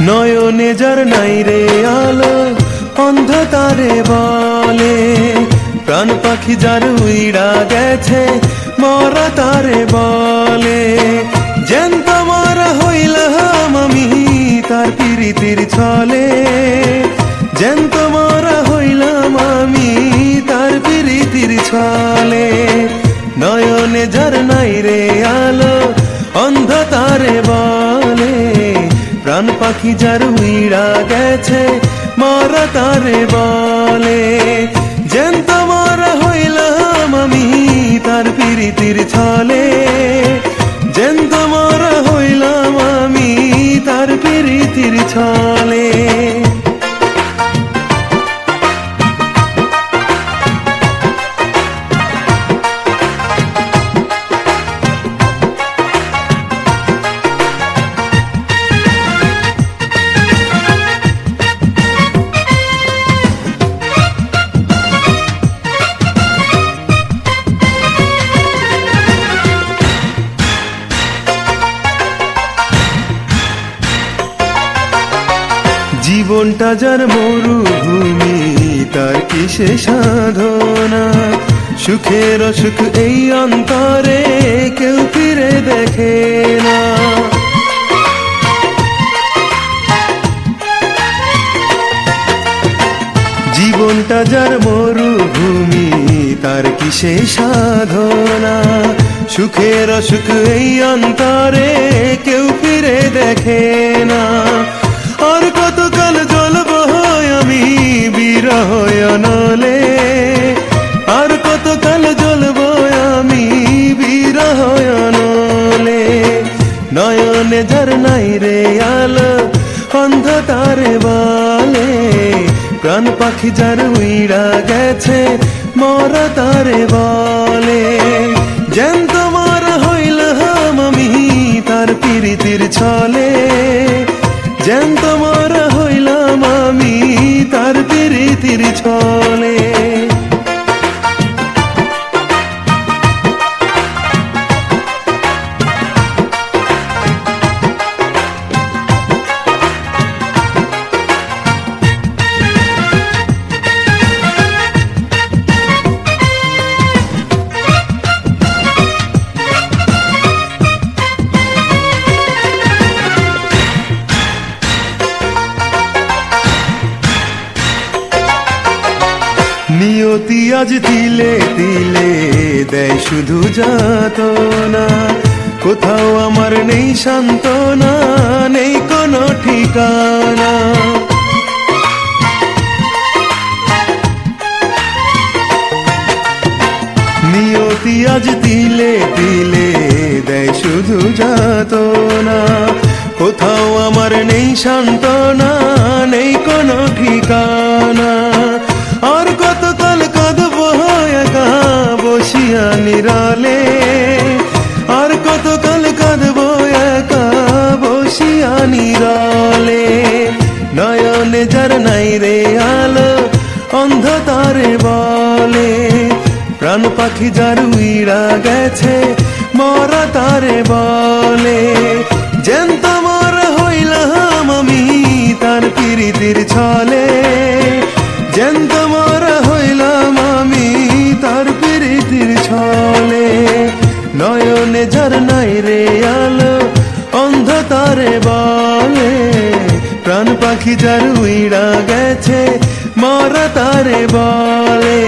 নয়নে যার নাই রে আলো অন্ধ তারে বলে, প্রাণ পাখি যার উইড়া গেছে মরা তারে বলে। জ্যান্ত মরা হইলাম আমি তার পিরিতির ছলে, জ্যান্ত মরা হইলাম আমি তার পিরিতির ছলে। নয়নে যার নাই রে আলো অন্ধ তারে বলে, প্রাণ পাখি যার উইড়া গেছে মরা তারে বলে। জ্যান্ত মরা হইলাম আমি তার পিরিতির ছলে, জ্যান্ত মরা হইলাম আমি তার পিরিতির ছলে। জীবনটা যার মরুভূমি তার কিসে সাধনা, সুখের অসুখ এই অন্তরে কেউ ফিরে দেখে না। জীবনটা যার মরুভূমি তার কিসে সাধনা, সুখের অসুখ এই অন্তরে কেউ ফিরে দেখে না। আর কতকাল জ্বলব আমি বিরহ অনলে, আর কতকাল জ্বলব আমি বিরহ অনলে। নয়নে যার নাই রে আলো অন্ধ তারে বলে, প্রাণ পাখি যার উইড়া গেছে মরা তারে বলে। জ্যান্ত মরা হইলাম আমি তার পিরিতির ছলে, জ্যান্ত মরা হইলাম আমি তার পিরিতির ছলে। নিয়তি আজ তিলে তিলে দেয় শুধু যাতনা, কোথাও আমার নেই সান্ত্বনা, নেই কোনো ঠিকানা। নিয়তি আজ তিলে তিলে দেয় শুধু যাতনা, কোথাও আমার নেই সান্ত্বনা, নেই কোনো ঠিকানা। আর কতকাল কাঁদব একা বসিয়া নিরালে, আর কতকাল কাঁদব একা বসিয়া নিরালে। নয়নে যার নাই রে আলো অন্ধ তারে বলে, প্রাণ পাখি যার উইড়া গেছে মরা তারে বলে। জ্যান্ত মরা হইলাম আমি তার পিরিতির ছলে, জ্যান্ত মরা হইলাম আমি তার পিরিতির ছলে। নয়নে যার নাই রে আলো অন্ধ তারে বলে, প্রাণ পাখি যার উইড়া গেছে মরা তারে বলে।